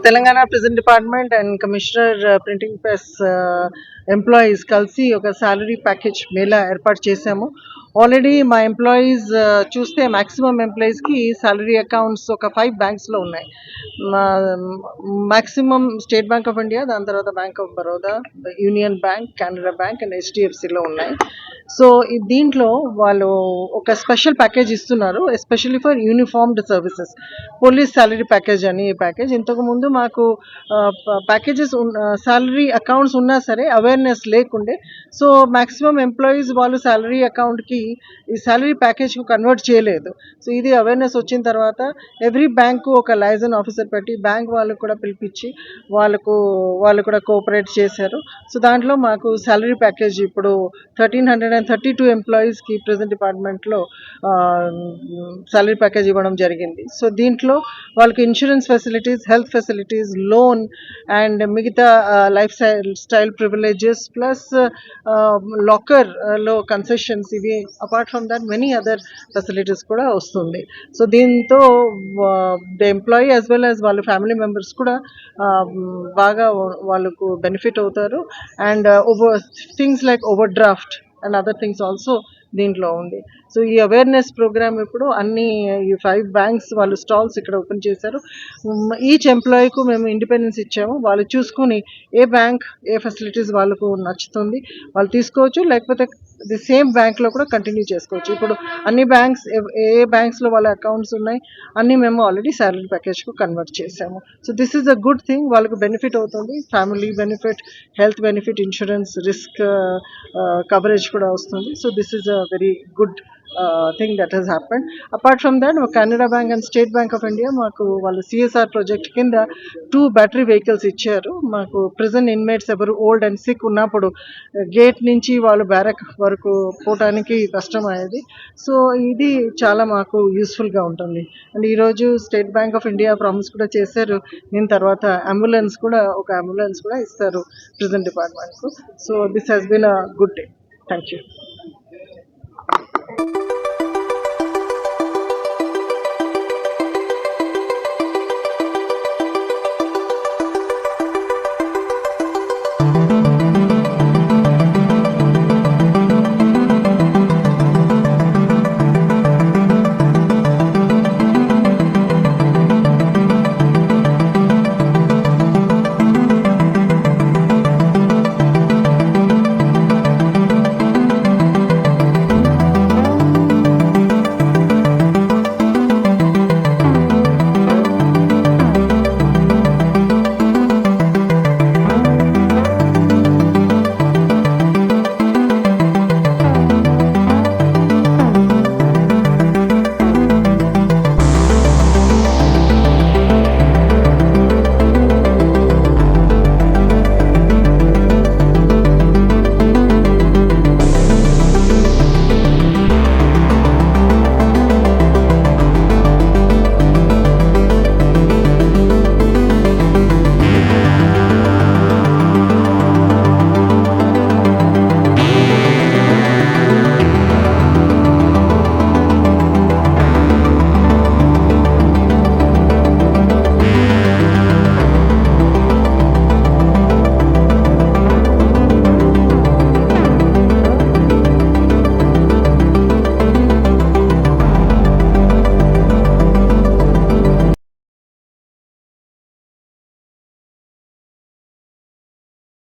Telangana present department and commissioner printing press employees కలిసి ఒక salary package Mela ఏర్పాటు చేశాము. ఆల్రెడీ మా ఎంప్లాయీస్ చూస్తే మ్యాక్సిమం ఎంప్లాయీస్కి సాలరీ అకౌంట్స్ ఒక 5 బ్యాంక్స్లో ఉన్నాయి. Maximum state bank of India, దాని తర్వాత bank of Baroda, union bank, Canara bank and HDFCలో ఉన్నాయి. సో దీంట్లో వాళ్ళు ఒక స్పెషల్ ప్యాకేజ్ ఇస్తున్నారు, especially for uniformed services. Police salary package అని ఈ ప్యాకేజ్. ఇంతకుముందు మాకు ప్యాకేజెస్ సాలరీ అకౌంట్స్ ఉన్నా సరే అవేర్నెస్ లేకుండే. సో మ్యాక్సిమం ఎంప్లాయీస్ వాళ్ళు సాలరీ అకౌంట్కి ఈ సాలరీ ప్యాకేజ్కు కన్వర్ట్ చేయలేదు. సో ఇది అవేర్నెస్ వచ్చిన తర్వాత ఎవ్రీ బ్యాంకు ఒక లైజన్ ఆఫీసర్ పెట్టి బ్యాంక్ వాళ్ళకు కూడా పిలిపించి వాళ్ళు కూడా కోఆపరేట్ చేశారు. సో దాంట్లో మాకు సాలరీ ప్యాకేజ్ ఇప్పుడు 1332 ఎంప్లాయీస్కి ప్రెజెంట్ డిపార్ట్మెంట్లో సాలరీ ప్యాకేజ్ ఇవ్వడం జరిగింది. సో దీంట్లో వాళ్ళకి insurance facilities, health facilities, loan and మిగతా లైఫ్ స్టైల్ ప్రివిలేజెస్ ప్లస్ లాకర్లో కన్సెషన్స్, ఇవి apart from that many other facilities కూడా వస్తుంది. సో దీంతో the employee as well as వాళ్ళ ఫ్యామిలీ మెంబర్స్ కూడా బాగా వాళ్ళకు బెనిఫిట్ అవుతారు. And things like over draft and other things also దీంట్లో ఉంది. సో ఈ అవేర్నెస్ ప్రోగ్రామ్ ఇప్పుడు ఈ 5 బ్యాంక్స్ వాళ్ళు స్టాల్స్ ఇక్కడ ఓపెన్ చేశారు. ఈచ్ ఎంప్లాయీకు మేము ఇండిపెండెన్స్ ఇచ్చాము. వాళ్ళు చూసుకుని ఏ బ్యాంక్ ఏ ఫెసిలిటీస్ వాళ్ళకు నచ్చుతుంది వాళ్ళు తీసుకోవచ్చు, లేకపోతే ది సేమ్ బ్యాంక్లో కూడా కంటిన్యూ చేసుకోవచ్చు. ఇప్పుడు అన్ని బ్యాంక్స్ ఏ బ్యాంక్స్లో వాళ్ళ అకౌంట్స్ ఉన్నాయి అన్నీ మేము ఆల్రెడీ సాలరీ ప్యాకేజ్కు కన్వర్ట్ చేసాము. So this is a good thing. వాళ్ళకు బెనిఫిట్ అవుతుంది, family benefit, health benefit, insurance risk coverage కూడా వస్తుంది. So this is a very good thing that has happened. Apart from that, Canara Bank and State Bank of India మాకు వాళ్ళు CSR project కింద 2 battery vehicles ఇచ్చారు. మాకు prison inmates ఎవరు old and sick ఉన్నప్పుడు gate నుంచి వాళ్ళు బ్యారక్ వరకు పోవటానికి కష్టం అయ్యేది. సో ఇది చాలా మాకు యూస్ఫుల్గా ఉంటుంది. అండ్ ఈరోజు state bank of India promise కూడా చేశారు, దీని తర్వాత ఒక అంబులెన్స్ కూడా ఇస్తారు ప్రిజన్ డిపార్ట్మెంట్కు. So this has been a good day. Thank you.